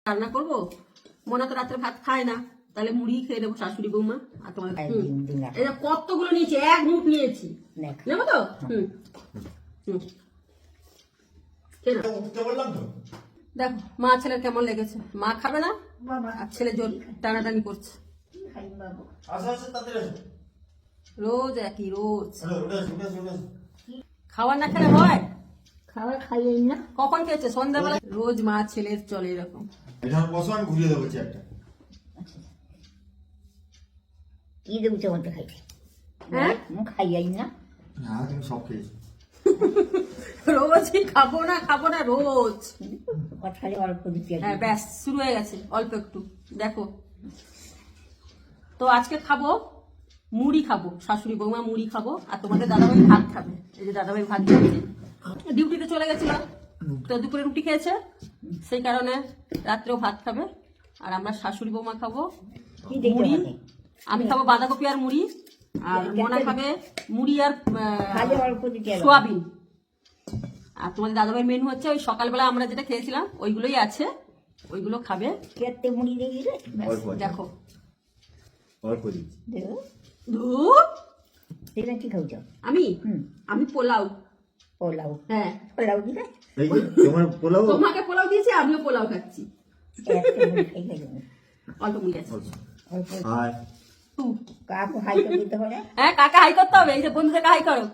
রান্না করবো, মনে তো রাত্রে ভাত খায় না, তাহলে মুড়ি খেয়ে দেবো শাশুড়ি বৌমা। আর তোমার এটা কতগুলো নিয়েছি, এক মুঠ নিয়েছি, নেবো তো? দেখো মা ছেলের কেমন লেগেছে, মা খাবে না আর ছেলে জোর টানাটানি করছে। রোজ একই রোজ খাবার না খেলে হয়? খাবার খাইয়ে না, কখন খেয়েছে? সন্ধ্যাবেলা। রোজ মা ছেলের চলে এরকম। ঘুরিয়ে দেবো চেয়ারটা। কি দেবো তোমাকে খাইতে? হ্যাঁ খাইয়াই না, হ্যাঁ তুমি সব খেয়েছো। রোজই খাবো না রোজ। খালি অল্প দিতে। হ্যাঁ ব্যাস শুরু হয়ে গেছে, অল্প একটু। দেখো তো আজকে খাবো মুড়ি, খাবো শাশুড়ি বৌমা মুড়ি খাবো, আর তোমাদের দাদাভাই ভাত খাবে। এই যে দাদাভাই ভাত খাচ্ছে, ডিউটিতে চলে গেছিল তো দুপুরে রুটি খেয়েছে, সেই কারণে রাত্রেও ভাত খাবে। আর আমরা শাশুড়ি বৌমা খাবো মুড়ি, আমি খাবো বাঁধাকপি আর মুড়ি, আর মোনা খাবে মুড়ি আর সোয়াবিন। আর তোমাদের দাদাভাই মেনু হচ্ছে ওই সকালবেলা আমরা যেটা খেয়েছিলাম ওইগুলোই আছে, ওইগুলো খাবে। কেটে মুড়ি দেখি রে, দেখো কি খাওছ? আমি পোলাও। পোলাও? হ্যাঁ পোলাও দিবে। তোমাকে পোলাও দিয়েছি, আমিও পোলাও খাচ্ছি। অল্প মুড়ি আছে। কাকু হাই করে দিতে হবে। হ্যাঁ কাকা হাই করতে হবে, এই যে বন্ধুদেরকে হাই করো।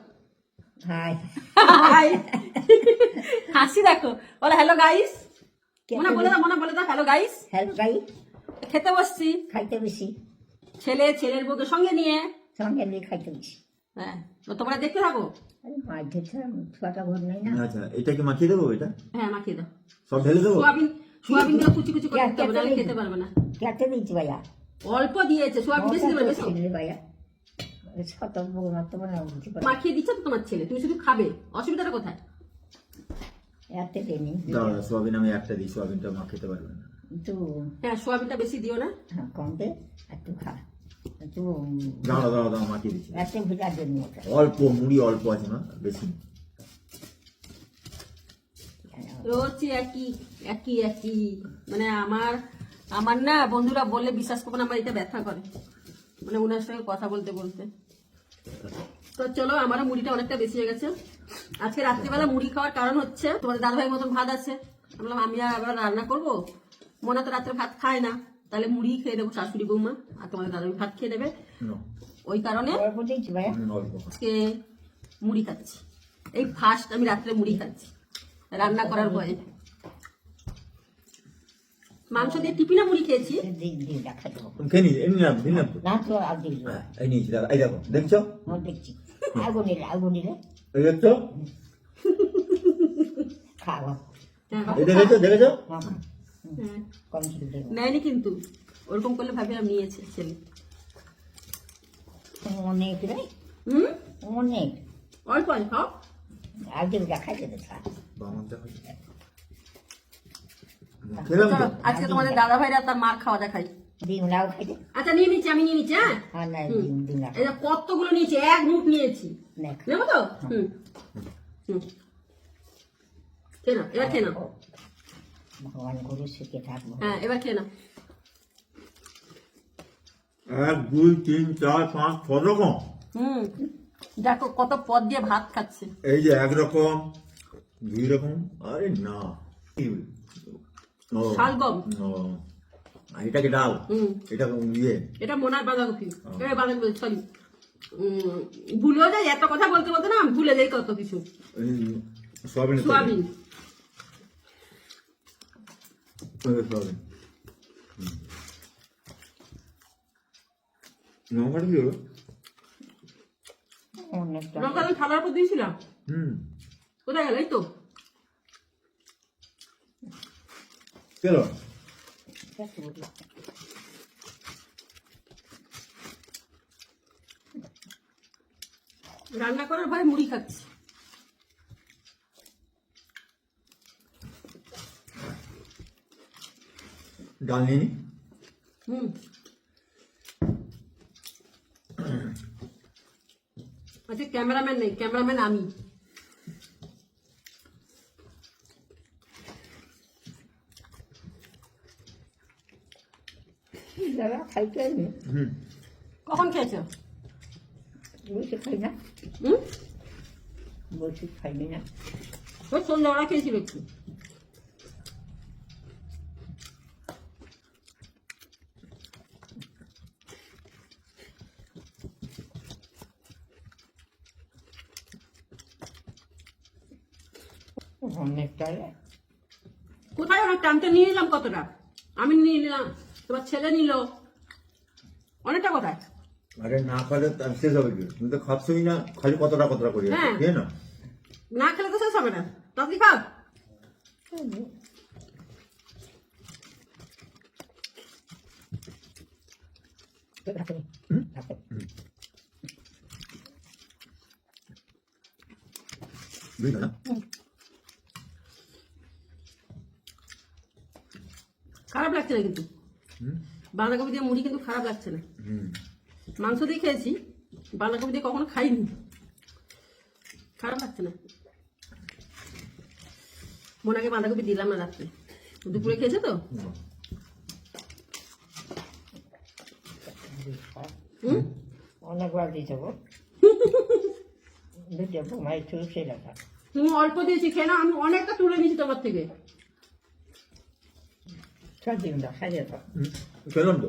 হাই হাসি দেখো, বলো হ্যালো গাইস। মনে বলে দাও হ্যালো গাইস। Hello guys. খেতে বসছি, খাইতে বেশি ছেলের বউকে সঙ্গে নিয়ে খাইতে বেশি। হ্যাঁ তো তোমরা দেখতে থাকো। মাছ ধরছে ছোয়াটা ঘর নেই না। আচ্ছা এটা কি মাখিয়ে দেবো? এটা হ্যাঁ মাখিয়ে দাও, সব ঢেলে দেবো। সোয়াবিন গুলো কুচি কুচি করে দিতে হবে, নাহলে খেতে পারবে না। কেটে দিচ্ছি ভাইয়া, অল্প দিয়েছে সোয়াবিন, বেশি দেবে বেশি ভাইয়া। মাখিয়ে দিচ্ছে তো তোমার ছেলে, তুমি শুধু খাবে, অসুবিধাটা কোথায়? সোয়াবিন আমি একটা দিই, সোয়াবিনটা মা খেতে পারবে না। হ্যাঁ সোয়াবিনটা বেশি দিও না, কম দে, একটু খা। দাও মাখিয়ে দিচ্ছি। অল্প মুড়ি অল্প আছে না, বেশি রোজ একই মানে আমার না বন্ধুরা বললে বিশ্বাস করবো না, আমার এটা ব্যথা করে, মানে ওনার সঙ্গে কথা বলতে বলতে। তো চলো আমারও মুড়িটা অনেকটা বেশি হয়ে গেছে। আজকে রাত্রিবেলা মুড়ি খাওয়ার কারণ হচ্ছে তোমাদের দাদাভাইয়ের মতন ভাত আছে, বললাম আমি আবার রান্না করবো, মনে তো রাত্রে ভাত খায় না, তাহলে মুড়ি খেয়ে দেবো শাশুড়ি বৌমা, আর তোমাদের দাদাভাই ভাত খেয়ে দেবে। ওই কারণে আজকে মুড়ি খাচ্ছি, এই ফার্স্ট আমি রাত্রে মুড়ি খাচ্ছি রান্না করার ভয়ে। মাংস দিয়ে টিফিনে মুড়ি খেয়েছি। দেখছো নেয়নি কিন্তু, ওরকম করলে ভাবলাম নিয়েছে ছেলে। অনেক অনেক অল্প অল্প আজকে তোমাদের দাদা ভাইরা তার মার খাওয়া দেখাই। আচ্ছা নিয়ে নিচ্ছি, আমি নিয়ে নিচ্ছি। হ্যাঁ কতগুলো নিয়েছি, এক মুঠ নিয়েছি, নেবো তো? খেয়ে নাও, এবার খেয়ে নাও। ভগবান গরু সুখে থাকবো। হ্যাঁ এবার খেয়ে নাও। 1 2 3 4 5 6 রকম। দেখো কত পদ দিয়ে ভাত খাচ্ছে। এই যে একরকম 2 রকম, আরে না শালগম, এটা কি ডাল? এটা এটা মোনার বাঁধাকপি, বাঁধাকপি সরি, ভুলেও যাই, এত কথা বলতে বলতে না ভুলে যাই কত কিছু। সোয়াবিন লঙ্কা আমি খাবার পর দিয়েছিলাম, কোথায় গেল? এই তো রান্না করার ভয় মুড়ি খাচ্ছি। ডাল নিয়ে আচ্ছা ক্যামেরাম্যান নেই, ক্যামেরাম্যান আমি। দাদা খাইতে আমি হুম কখন খেয়েছো? বসে খাই না, হুম, বসে খাইবি না। ওই সন্ধ্যাবেলা খেয়েছিল একটু। অনেকটা কোথায় অনেকটা? আমি তো নিয়ে নিলাম কতটা, আমি নিয়ে নিলাম, তোমার ছেলে নিল, অনেকটা কোথায়? আরে না খালে তো শেষ হবে কি? তুমি তো খাচ্ছই না, খালি কতটা কতটা করে হ্যাঁ। খেয়ে না। না খেলে তো শেষ হবে না, তাড়াতাড়ি খাও। বুঝলো না? খারাপ লাগছে না কিন্তু, হুম বাঁধাকপি দিয়ে মুড়ি কিন্তু খারাপ লাগছে না। হুম মাংস দিয়ে খেয়েছি, বাঁধাকপি দিয়ে কখনো খাইনি, খারাপ লাগছে না। মোনাকে বাঁধাকপি দিলাম না রাত্রে, দুপুরে খেয়েছে তো। হুম, অনেকবার দিতে গো, দুটো বোমাই চলছে রাখা। তুমি অল্প দিয়েছি, খেয়ে নাও, আমি অনেকটা তুলে নিয়েছি তোমার থেকে। চার দিন রাখা যেত, হুম খেলাম তো।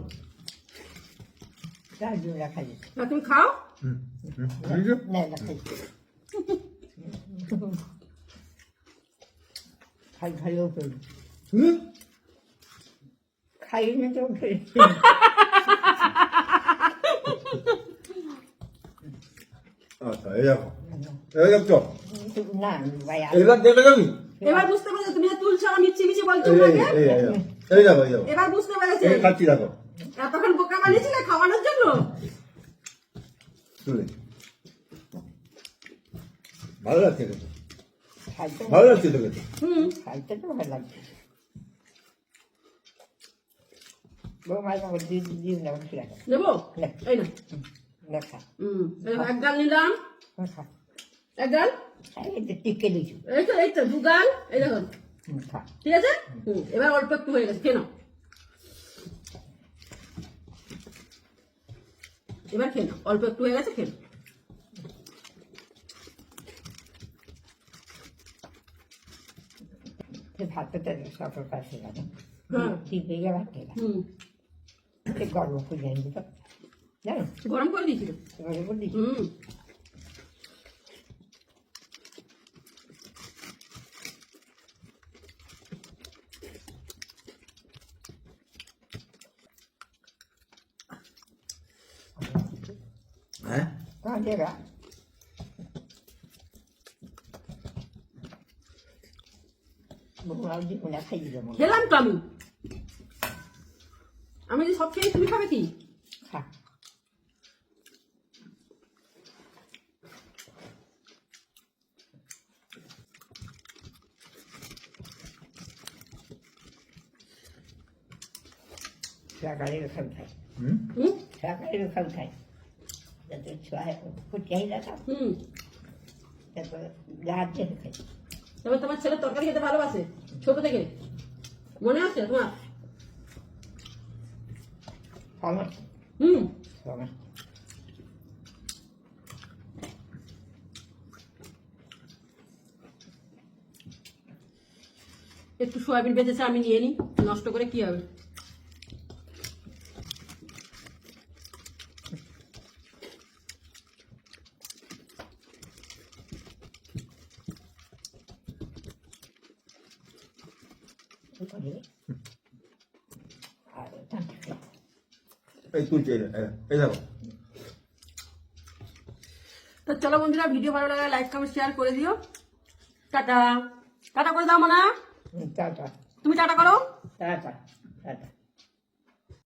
4 দিন রাখা যেত। না তুমি খাও। হুম হুম বুঝছো? না না খাইতে খাই খাইও করি, হুম খাই না তো করি। আচ্ছা এই দেখো, এই দেখছো, না ভাই এবার দেখে যাবি। এবার বুঝতে পেরেছো, তুমি যে তুলছো আমার মিচ্ছি মিছি বলছো এই আমাকে। এই এই এই দেখো, এই দেখো, এবার বুঝতে পেরেছে, এই খাচ্ছি দেখো, এতক্ষণ বোকা বানিয়েছিলে খাওয়ানোর জন্য। তুলে ভালো লাগছে কিন্তু, খাইতে ভালো লাগছে তো কিন্তু। হুম, খাইতে তো ভালো লাগছে। বোমাই আমার দিন না বসে রাখা নেবো না। এই না। দেখা এই দেখো, এক গাল নিলাম, খা, এক গাল, এই তো টিকে দিচ্ছি। এই তো দু গাল, এই দেখো, খা, ঠিক আছে। এবার অল্প একটু হয়ে গেছে, খেয়ে নাও, এবার খেয়ে নাও, অল্প একটু হয়ে গেছে, খেয়ে নাও। ভাতটা সকল কাছে লাগে, হ্যাঁ। টিপে গেলে খেলা গরম করে জানি তো জানো, গরম করে দিয়েছিল। গরম করে দিচ্ছি। হ্যাঁ কাঁদেরা বোমাও দিব না, খাই দেবো। খেলাম তো আমি, আমি যে সব খেয়ে তুমি খাবে কি? খা, সকালের খাই খাই, হুম হুম সকালের খাই খাই, যাতে ছুয়া ফুটিয়াই রাখা, হুম তারপরে গাছ দেখে খাই। তবে তোমার ছেলে তরকারি খেতে ভালোবাসে ছোট থেকে, মনে আছে তোমার? আমার হুম, আমার একটু সয়াবিন বেঁচেছে, আমি নিয়ে নিই, নষ্ট করে কি হবে। আর টানতে খাই। এই তুলছে, এই দেখো। তো চলো বন্ধুরা, ভিডিও ভালো লাগলে লাইক কমেন্ট শেয়ার করে দিও। টাটা, টাটা করে দাও মানা, টাটা তুমি টাটা করো। Tata tata.